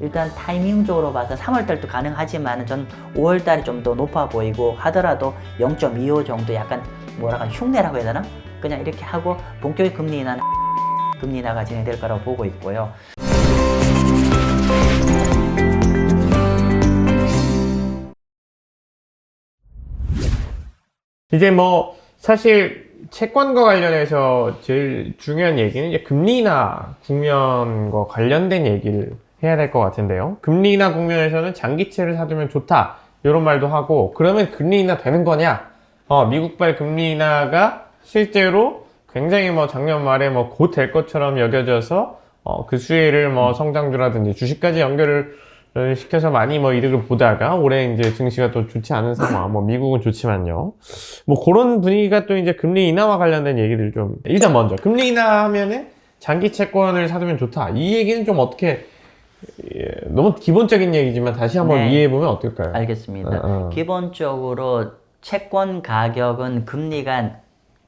일단 타이밍적으로 봐서 3월달도 가능하지만 전 5월달이 좀 더 높아 보이고 하더라도 0.25 정도 약간 뭐랄까 흉내라고 해야 되나? 그냥 이렇게 하고 본격적인 금리 인하는 금리 인하가 진행될 거라고 보고 있고요. 이제 뭐 사실 채권과 관련해서 제일 중요한 얘기는 이제 금리 인하 국면과 관련된 얘기를 해야 될 것 같은데요. 금리 인하 국면에서는 장기채를 사두면 좋다 이런 말도 하고, 그러면 금리 인하 되는 거냐? 미국발 금리 인하가 실제로 굉장히 뭐 작년 말에 뭐 곧 될 것처럼 여겨져서 그 수혜를 뭐 성장주라든지 주식까지 연결을 시켜서 많이 뭐 이득을 보다가 올해 이제 증시가 또 좋지 않은 상황, 뭐 미국은 좋지만요. 뭐 그런 분위기가 또 이제 금리 인하와 관련된 얘기들 좀, 일단 먼저 금리 인하 하면은 장기 채권을 사두면 좋다. 이 얘기는 좀 어떻게, 너무 기본적인 얘기지만 다시 한번 네. 이해해 보면 어떨까요? 알겠습니다. 기본적으로 채권 가격은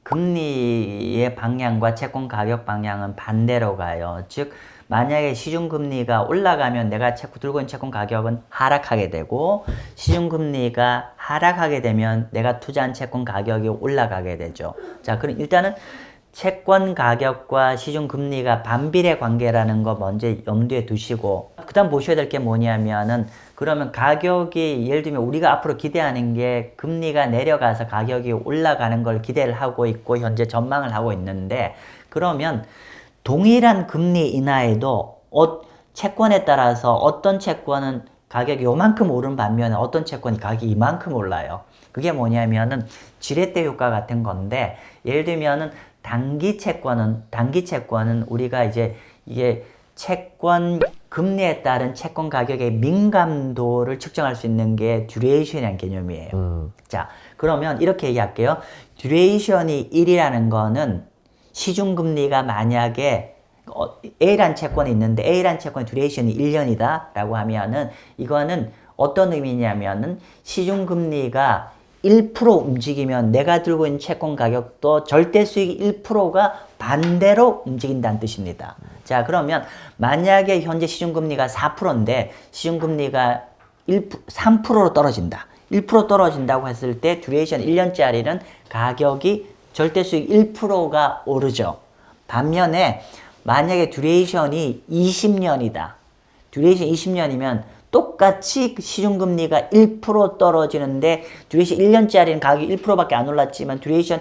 금리의 방향과 채권 가격 방향은 반대로 가요. 즉 만약에 시중금리가 올라가면 내가 들고 있는 채권 가격은 하락하게 되고, 시중금리가 하락하게 되면 내가 투자한 채권 가격이 올라가게 되죠. 자, 그럼 일단은 채권 가격과 시중금리가 반비례 관계라는 거 먼저 염두에 두시고, 그 다음 보셔야 될 게 뭐냐면은, 그러면 가격이, 예를 들면 우리가 앞으로 기대하는 게 금리가 내려가서 가격이 올라가는 걸 기대를 하고 있고 현재 전망을 하고 있는데, 그러면 동일한 금리 인하에도 채권에 따라서 어떤 채권은 가격이 요만큼 오른 반면에 어떤 채권이 가격이 이만큼 올라요. 그게 뭐냐면은 지렛대 효과 같은 건데, 예를 들면은 단기 채권은 우리가 이제 이게 채권 금리에 따른 채권 가격의 민감도를 측정할 수 있는 게 듀레이션이라는 개념이에요. 자, 그러면 이렇게 얘기할게요. 듀레이션이 1이라는 거는 시중금리가 만약에 A란 채권이 있는데 A란 채권의 듀레이션이 1년이다 라고 하면은, 이거는 어떤 의미냐면은 시중금리가 1% 움직이면 내가 들고 있는 채권 가격도 절대 수익 1%가 반대로 움직인다는 뜻입니다. 자, 그러면 만약에 현재 시중금리가 4%인데 시중금리가 3%로 떨어진다. 1% 떨어진다고 했을 때 듀레이션 1년짜리는 가격이 절대 수익 1%가 오르죠. 반면에 만약에 듀레이션이 20년이다. 듀레이션 20년이면 똑같이 시중금리가 1% 떨어지는데 듀레이션 1년짜리는 가격이 1%밖에 안 올랐지만 듀레이션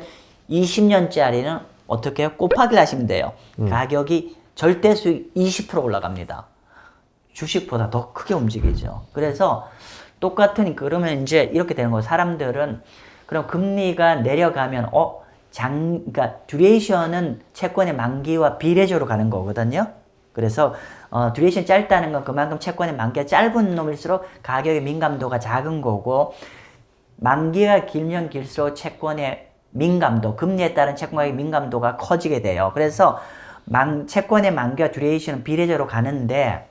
20년짜리는 어떻게 해요? 곱하기를 하시면 돼요. 가격이 절대 수익 20% 올라갑니다. 주식보다 더 크게 움직이죠. 그래서 그러면 이제 이렇게 되는 거예요. 사람들은 그럼 금리가 내려가면 그러니까 듀레이션은 채권의 만기와 비례적으로 가는 거거든요. 그래서 듀레이션 짧다는 건 그만큼 채권의 만기가 짧은 놈일수록 가격의 민감도가 작은 거고, 만기가 길면 길수록 채권의 민감도, 금리에 따른 채권 가격의 민감도가 커지게 돼요. 그래서 채권의 만기와 듀레이션은 비례적으로 가는데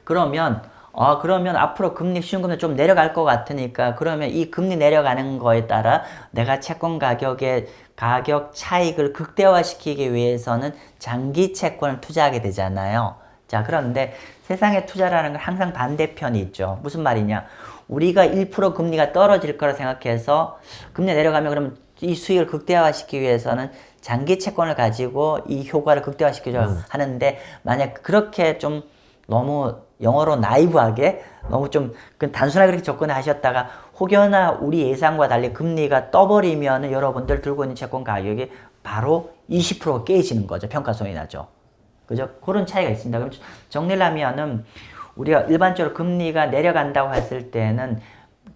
그러면 앞으로 시중금리 좀 내려갈 것 같으니까, 그러면 이 금리 내려가는 거에 따라 내가 채권 가격의 가격 차익을 극대화시키기 위해서는 장기 채권을 투자하게 되잖아요. 자, 그런데 세상에 투자라는 건 항상 반대편이 있죠. 무슨 말이냐? 우리가 1% 금리가 떨어질 거라 생각해서 금리 내려가면 그러면 이 수익을 극대화시키기 위해서는 장기 채권을 가지고 이 효과를 극대화시키려 하는데, 만약 그렇게 좀 너무 영어로 나이브하게 너무 좀 단순하게 그렇게 접근하셨다가 혹여나 우리 예상과 달리 금리가 떠버리면 여러분들 들고 있는 채권 가격이 바로 20%가 깨지는 거죠. 평가손이 나죠. 그죠? 그런 차이가 있습니다. 그럼 정리를 하면은 우리가 일반적으로 금리가 내려간다고 했을 때는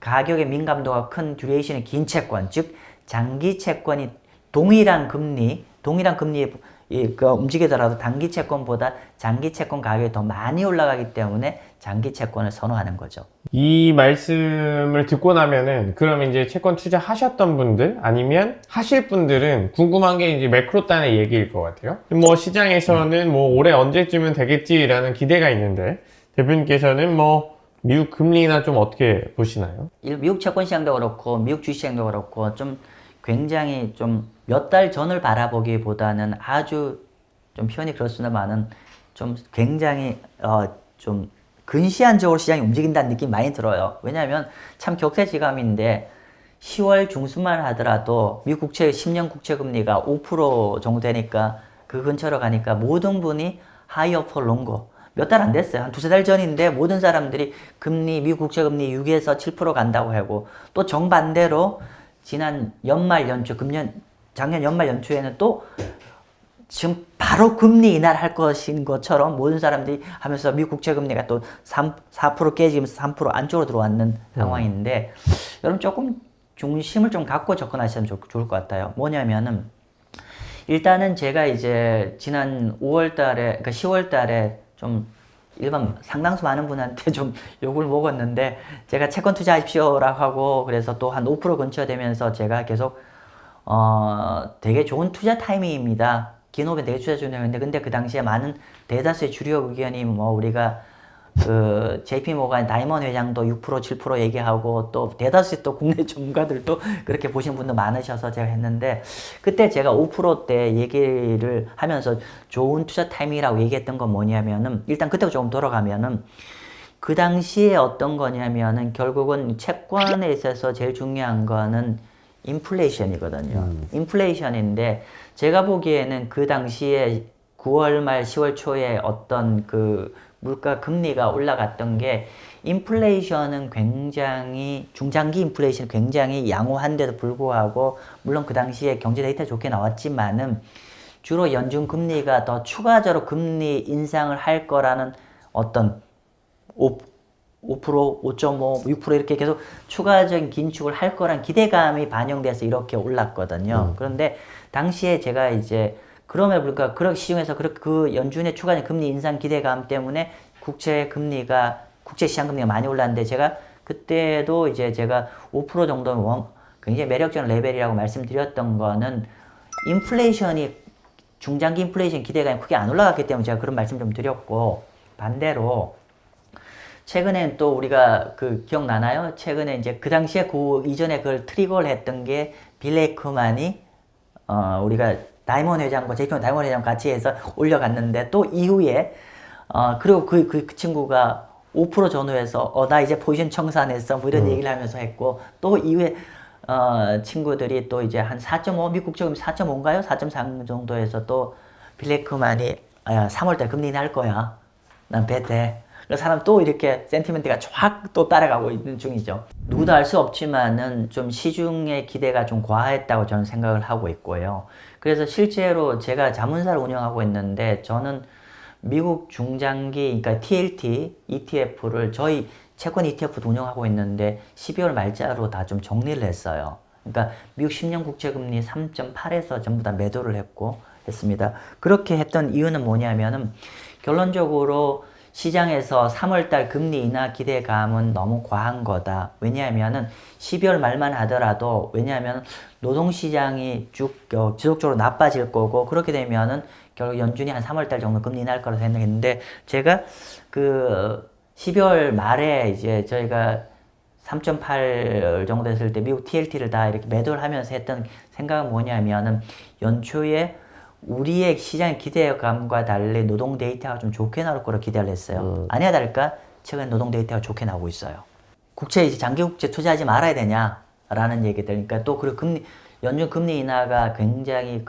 가격의 민감도가 큰 듀레이션이 긴 채권, 즉 장기 채권이 동일한 금리에 움직이더라도 단기 채권보다 장기 채권 가격이 더 많이 올라가기 때문에 장기 채권을 선호하는 거죠. 이 말씀을 듣고 나면은, 그러면 이제 채권 투자 하셨던 분들 아니면 하실 분들은 궁금한 게 이제 매크로 단의 얘기일 것 같아요. 뭐 시장에서는 뭐 올해 언제쯤은 되겠지라는 기대가 있는데, 대표님께서는 뭐 미국 금리나 좀 어떻게 보시나요? 미국 채권 시장도 그렇고 미국 주식 시장도 그렇고 좀 굉장히 좀 몇 달 전을 바라보기보다는 아주 좀 표현이 그렇습니다만은 좀 굉장히 좀 근시안적으로 시장이 움직인다는 느낌이 많이 들어요. 왜냐하면 참 격세지감인데 10월 중순만 하더라도 미국 국채 10년 국채 금리가 5% 정도 되니까 그 근처로 가니까 모든 분이 higher for longer 몇 달 안 됐어요. 한 두세 달 전인데 모든 사람들이 금리 미국 국채 금리 6에서 7% 간다고 하고 또 정반대로 지난 연말 연초 작년 연말 연초에는 또 지금 바로 금리 인하를 할 것인 것처럼 모든 사람들이 하면서 미국 국채 금리가 또 4% 깨지면서 3% 안쪽으로 들어왔는 상황인데 여러분 조금 중심을 좀 갖고 접근하시면 좋을 것 같아요. 뭐냐면은 일단은 제가 이제 지난 5월 달에 그러니까 10월 달에 좀 일반 상당수 많은 분한테 좀 욕을 먹었는데 제가 채권 투자하십시오라고 하고 그래서 또 한 5% 근처 되면서 제가 계속 되게 좋은 투자 타이밍입니다. 기노벤 되게 투자 중이었는데 근데 그 당시에 많은 대다수의 주력 의견이 뭐 우리가 그 JP 모간 다이먼 회장도 6% 7% 얘기하고 또 대다수의 또 국내 전문가들도 그렇게 보시는 분도 많으셔서 제가 했는데 그때 제가 5%대 얘기를 하면서 좋은 투자 타이밍이라고 얘기했던 건 뭐냐면은 일단 그때 조금 돌아가면은 그 당시에 어떤 거냐면은 결국은 채권에 있어서 제일 중요한 거는 인플레이션이거든요. 인플레이션인데 제가 보기에는 그 당시에 9월 말 10월 초에 어떤 그 물가 금리가 올라갔던 게 인플레이션은 굉장히 중장기 인플레이션 굉장히 양호한데도 불구하고 물론 그 당시에 경제 데이터 좋게 나왔지만은 주로 연준 금리가 더 추가적으로 금리 인상을 할 거라는 어떤 5%, 5.5, 6% 이렇게 계속 추가적인 긴축을 할 거란 기대감이 반영돼서 이렇게 올랐거든요. 그런데 당시에 제가 이제 그럼에도 불구하고 그런 시중에서 그 연준의 추가적인 금리 인상 기대감 때문에 국채 시장 금리가 많이 올랐는데 제가 그때도 이제 제가 5% 정도는 굉장히 매력적인 레벨이라고 말씀드렸던 거는 인플레이션이 중장기 인플레이션 기대감이 크게 안 올라갔기 때문에 제가 그런 말씀 좀 드렸고 반대로 최근엔 또 우리가 그 기억나나요? 최근에 이제 그 당시에 그 이전에 그걸 트리거를 했던 게 빌 에이크만이 우리가 다이먼 회장과 JP 다이먼 회장 같이 해서 올려갔는데 또 이후에 그리고 그 친구가 5% 전후해서 나 이제 포지션 청산했어 뭐 이런 얘기를 하면서 했고 또 이후에 친구들이 또 이제 한 4.5 미국 적금 4.5인가요? 4.3 정도에서 또 빌레크만이 3월달 금리 날 거야. 난 배대. 그래서 사람 또 이렇게 센티멘트가 쫙 또 따라가고 있는 중이죠. 누구도 알 수 없지만은 좀 시중의 기대가 좀 과했다고 저는 생각을 하고 있고요. 그래서 실제로 제가 자문사를 운영하고 있는데 저는 미국 중장기, 그러니까 TLT, ETF를 저희 채권 ETF도 운영하고 있는데 12월 말자로 다 좀 정리를 했어요. 그러니까 미국 10년 국채금리 3.8에서 전부 다 매도를 했습니다. 그렇게 했던 이유는 뭐냐면은 결론적으로 시장에서 3월달 금리 인하 기대감은 너무 과한 거다. 왜냐하면은 12월 말만 하더라도 왜냐하면 노동시장이 지속적으로 나빠질 거고 그렇게 되면은 결국 연준이 한 3월달 정도 금리 인하할 거라고 생각했는데 제가 그 12월 말에 이제 저희가 3.8 정도 됐을 때 미국 TLT를 다 이렇게 매도를 하면서 했던 생각은 뭐냐면은 연초에 우리의 시장의 기대감과 달리 노동 데이터가 좀 좋게 나올 거로 기대를 했어요. 아니야 다를까 최근 노동 데이터가 좋게 나오고 있어요. 국채 이제 장기 국채 투자하지 말아야 되냐라는 얘기들. 그러니까 또 그리고 연준 금리 인하가 굉장히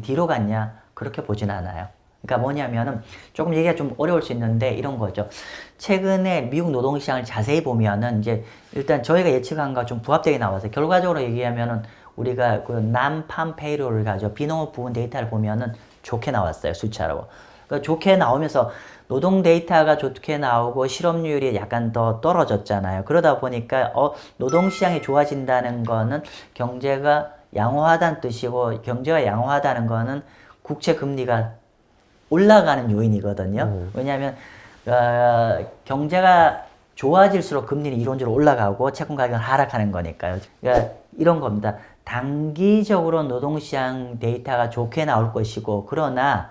뒤로 갔냐 그렇게 보진 않아요. 그러니까 뭐냐면은 조금 얘기가 좀 어려울 수 있는데 이런 거죠. 최근에 미국 노동시장을 자세히 보면은 이제 일단 저희가 예측한 거 좀 부합되게 나와서 결과적으로 얘기하면은 우리가 그 난팜 페이로를 가지고 비농업 부분 데이터를 보면은 좋게 나왔어요 숫자로. 그러니까 좋게 나오면서 노동 데이터가 좋게 나오고 실업률이 약간 더 떨어졌잖아요. 그러다 보니까 노동시장이 좋아진다는 거는 경제가 양호하다는 뜻이고 경제가 양호하다는 거는 국채 금리가 올라가는 요인이거든요. 왜냐하면 경제가 좋아질수록 금리는 이론적으로 올라가고 채권 가격은 하락하는 거니까요. 그러니까 이런 겁니다. 단기적으로 노동시장 데이터가 좋게 나올 것이고 그러나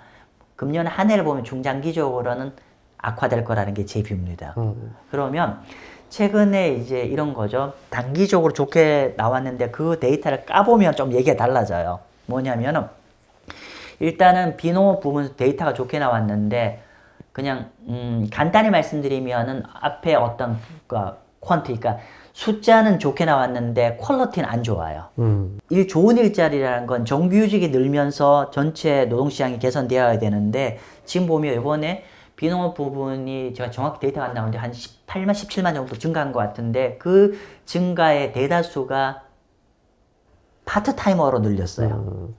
금년 한 해를 보면 중장기적으로는 악화될 거라는 게 제 뷰입니다. 그러면 최근에 이제 이런 거죠. 단기적으로 좋게 나왔는데 그 데이터를 까보면 좀 얘기가 달라져요. 뭐냐면은 일단은 비농업 부분 데이터가 좋게 나왔는데 그냥 간단히 말씀드리면은 앞에 어떤 퀀트, 그러니까 숫자는 좋게 나왔는데 퀄리티는 안 좋아요. 좋은 일자리라는 건 정규직이 늘면서 전체 노동시장이 개선되어야 되는데 지금 보면 이번에 비농업 부분이 제가 정확히 데이터가 안 나오는데 한 18만, 17만 정도 증가한 것 같은데 그 증가의 대다수가 파트타이머로 늘렸어요.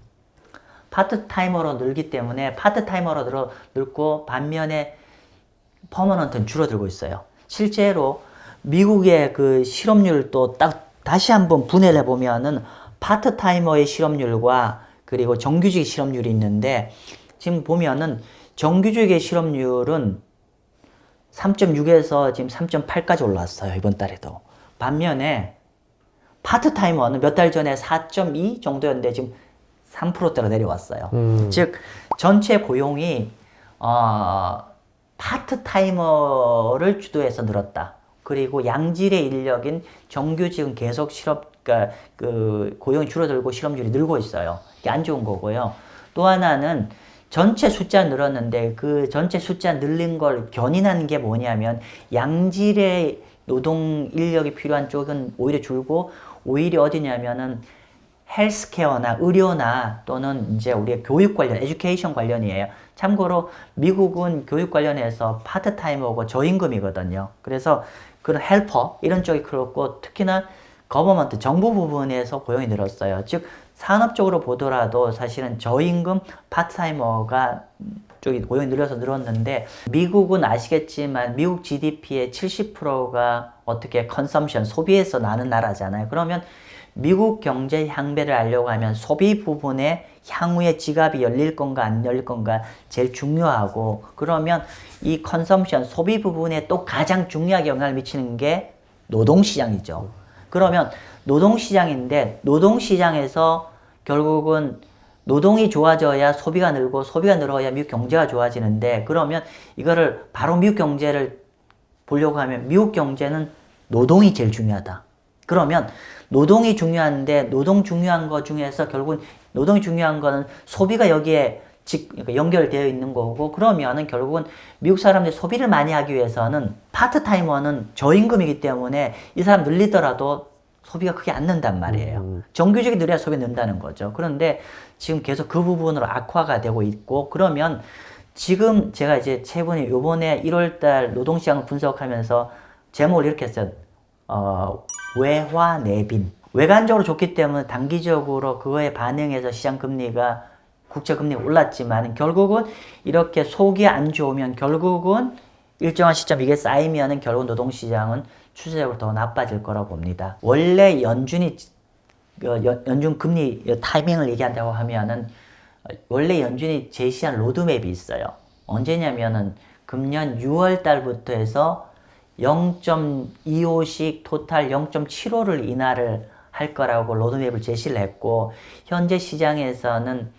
파트타이머로 늘기 때문에 파트타이머로 늘고 반면에 퍼머넌트는 줄어들고 있어요. 실제로 미국의 그 실업률도 다시 한번 분해를 해보면은 파트타이머의 실업률과 그리고 정규직 실업률이 있는데 지금 보면은 정규직의 실업률은 3.6에서 지금 3.8까지 올라왔어요. 이번 달에도. 반면에 파트타이머는 몇 달 전에 4.2 정도였는데 지금 3%대로 내려왔어요. 즉 전체 고용이 파트타이머를 주도해서 늘었다. 그리고 양질의 인력인 정규직은 계속 그러니까 그 고용이 줄어들고 실업률이 늘고 있어요. 이게 안 좋은 거고요. 또 하나는 전체 숫자 늘었는데 그 전체 숫자 늘린 걸 견인하는 게 뭐냐면 양질의 노동 인력이 필요한 쪽은 오히려 줄고 오히려 어디냐면은 헬스케어나 의료나 또는 이제 우리의 교육 관련, 에듀케이션 관련이에요. 참고로 미국은 교육 관련해서 파트타이머고 저임금이거든요. 그래서 그런 헬퍼 이런 쪽이 그렇고 특히나 거버먼트 정부 부분에서 고용이 늘었어요. 즉 산업적으로 보더라도 사실은 저임금 파트타이머가 쪽이 고용이 늘었는데 미국은 아시겠지만 미국 GDP의 70%가 어떻게 컨섬션 소비에서 나는 나라잖아요. 그러면 미국 경제 향배를 알려고 하면 소비 부분에 향후에 지갑이 열릴 건가 안 열릴 건가 제일 중요하고 그러면 이 컨섬션 소비 부분에 또 가장 중요하게 영향을 미치는 게 노동시장이죠. 그러면 노동시장인데 노동시장에서 결국은 노동이 좋아져야 소비가 늘고 소비가 늘어야 미국 경제가 좋아지는데 그러면 이거를 바로 미국 경제를 보려고 하면 미국 경제는 노동이 제일 중요하다. 그러면 노동이 중요한데 노동 중요한 거 중에서 결국은 노동이 중요한 거는 소비가 여기에 연결되어 있는 거고 그러면은 결국은 미국 사람들이 소비를 많이 하기 위해서는 파트타이머는 저임금이기 때문에 이 사람 늘리더라도 소비가 크게 안 는단 말이에요. 정규직이 늘어야 소비가 는다는 거죠. 그런데 지금 계속 그 부분으로 악화가 되고 있고 그러면 지금 제가 이제 최근에 요번에 1월달 노동시장을 분석하면서 제목을 이렇게 했어요. 외화 내빈. 외관적으로 좋기 때문에 단기적으로 그거에 반응해서 시장 금리가 국채 금리가 올랐지만 결국은 이렇게 속이 안 좋으면 결국은 일정한 시점 이게 쌓이면은 결국 노동시장은 추세적으로 더 나빠질 거라고 봅니다. 원래 연준 금리 타이밍을 얘기한다고 하면은 원래 연준이 제시한 로드맵이 있어요. 언제냐면은 금년 6월 달부터 해서 0.25씩 토탈 0.75를 인하를 할 거라고 로드맵을 제시를 했고 현재 시장에서는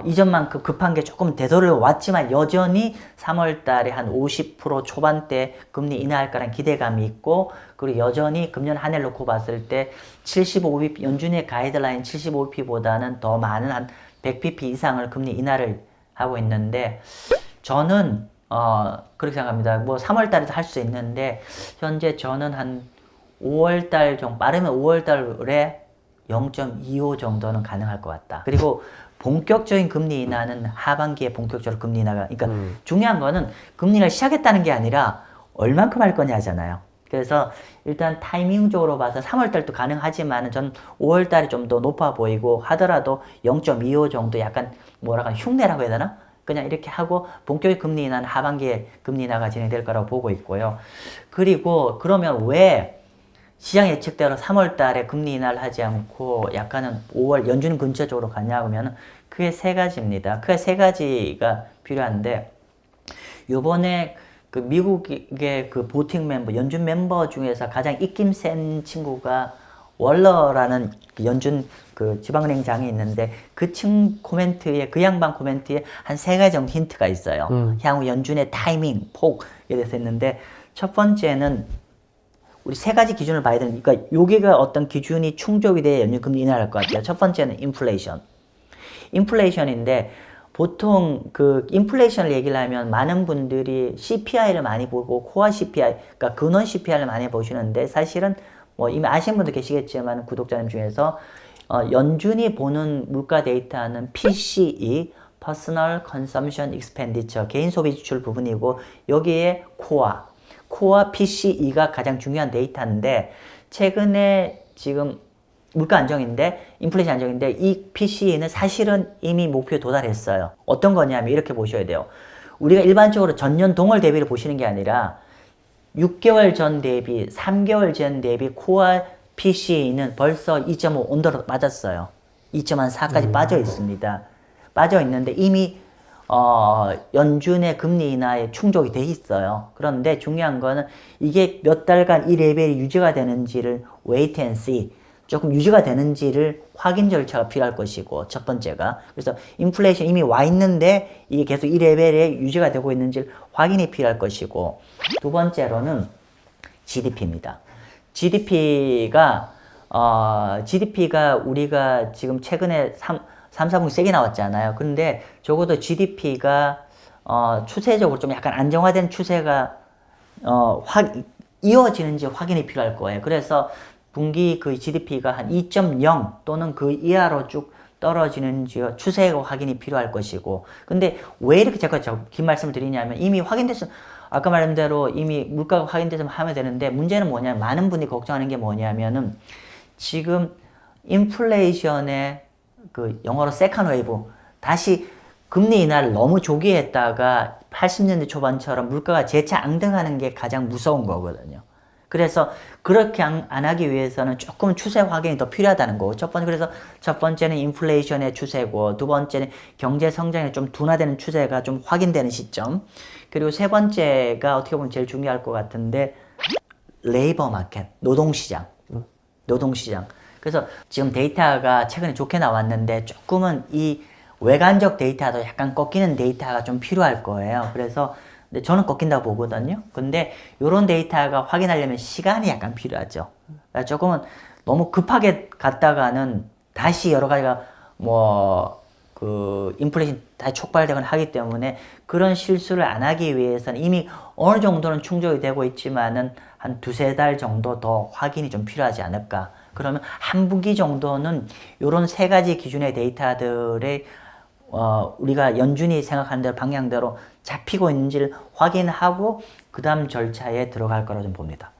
이전만큼 급한 게 조금 되돌려 왔지만 여전히 3월 달에 한 50% 초반대 금리 인하할 거라는 기대감이 있고 그리고 여전히 금년 한 해를 놓고 봤을 때 75bp 연준의 가이드라인 75bp보다는 더 많은 한 100bp 이상을 금리 인하를 하고 있는데 저는 그렇게 생각합니다. 뭐 3월 달에도 할 수 있는데 현재 저는 한 5월 달 정도 빠르면 5월 달에 0.25 정도는 가능할 것 같다. 그리고 본격적인 금리 인하는 하반기에 본격적으로 금리 인하가 그러니까 중요한 거는 금리를 시작했다는 게 아니라 얼만큼 할 거냐잖아요. 그래서 일단 타이밍적으로 봐서 3월 달도 가능하지만 전 5월 달이 좀 더 높아 보이고 하더라도 0.25 정도 약간 뭐랄까 흉내라고 해야 되나? 그냥 이렇게 하고 본격적인 금리 인하는 하반기에 금리 인하가 진행될 거라고 보고 있고요. 그리고 그러면 왜 시장 예측대로 3월 달에 금리 인하를 하지 않고 약간은 5월 연준 근처 쪽으로 가냐고 하면은 크게 세 가지입니다. 크게 세 가지가 필요한데 요번에 그 미국의 그 보팅 멤버, 연준 멤버 중에서 가장 입김 센 친구가 월러라는 연준 그 지방은행장이 있는데 그 코멘트에 그 양반 코멘트에 한 세 가지 정도 힌트가 있어요. 향후 연준의 타이밍, 폭에 대해서 했는데 첫 번째는 우리 세 가지 기준을 봐야 되는 그러니까 여기가 어떤 기준이 충족이 돼야 연준 금리 인하할 것 같아요. 첫 번째는 인플레이션인데 보통 그 인플레이션을 얘기를 하면 많은 분들이 CPI를 많이 보고 코어 CPI, 그러니까 근원 CPI를 많이 보시는데 사실은 뭐 이미 아시는 분도 계시겠지만 구독자님 중에서 연준이 보는 물가 데이터는 PCE, Personal Consumption Expenditure, 개인 소비 지출 부분이고 여기에 코어 PCE가 가장 중요한 데이터인데 최근에 지금 물가 안정인데 인플레이션 안정인데 이 PCE는 사실은 이미 목표에 도달했어요. 어떤 거냐면 이렇게 보셔야 돼요. 우리가 일반적으로 전년 동월 대비를 보시는 게 아니라 6개월 전 대비, 3개월 전 대비 코어 PCE는 벌써 2.5 온도로 빠졌어요. 2.4까지 빠져 있습니다. 빠져 있는데 이미 연준의 금리 인하에 충족이 돼 있어요. 그런데 중요한 거는 이게 몇 달간 이 레벨이 유지가 되는지를 wait and see. 조금 유지가 되는지를 확인 절차가 필요할 것이고 첫 번째가 그래서 인플레이션 이미 와 있는데 이게 계속 이 레벨에 유지가 되고 있는지를 확인이 필요할 것이고 두 번째로는 GDP입니다. GDP가 우리가 지금 최근에 3, 4분기 세게 나왔잖아요. 그런데 적어도 GDP가 추세적으로 좀 약간 안정화된 추세가 이어지는지 확인이 필요할 거예요. 그래서 분기 그 GDP가 한 2.0 또는 그 이하로 쭉 떨어지는지 추세가 확인이 필요할 것이고 근데 왜 이렇게 제가 긴 말씀을 드리냐면 이미 확인됐어 아까 말한 대로 이미 물가가 확인됐으면 하면 되는데 문제는 뭐냐면 많은 분들이 걱정하는 게 뭐냐면은 지금 인플레이션의 그 영어로 세컨 웨이브 다시 금리 인하를 너무 조기에 했다가 80년대 초반처럼 물가가 재차 앙등하는 게 가장 무서운 거거든요. 그래서 그렇게 안 하기 위해서는 조금 추세 확인이 더 필요하다는 거고 그래서 첫 번째는 인플레이션의 추세고 두 번째는 경제 성장이 좀 둔화되는 추세가 좀 확인되는 시점 그리고 세 번째가 어떻게 보면 제일 중요할 것 같은데 레이버 마켓, 노동시장 그래서 지금 데이터가 최근에 좋게 나왔는데 조금은 이 외관적 데이터도 약간 꺾이는 데이터가 좀 필요할 거예요. 그래서 근데 저는 꺾인다고 보거든요. 근데 이런 데이터가 확인하려면 시간이 약간 필요하죠. 그러니까 조금은 너무 급하게 갔다가는 다시 여러 가지가 인플레이션 다시 촉발되거나 하기 때문에 그런 실수를 안 하기 위해서는 이미 어느 정도는 충족이 되고 있지만은 한 두세 달 정도 더 확인이 좀 필요하지 않을까. 그러면 한 분기 정도는 이런 세 가지 기준의 데이터들의 우리가 연준이 생각하는 대로 방향대로 잡히고 있는지를 확인하고 그 다음 절차에 들어갈 거라 좀 봅니다.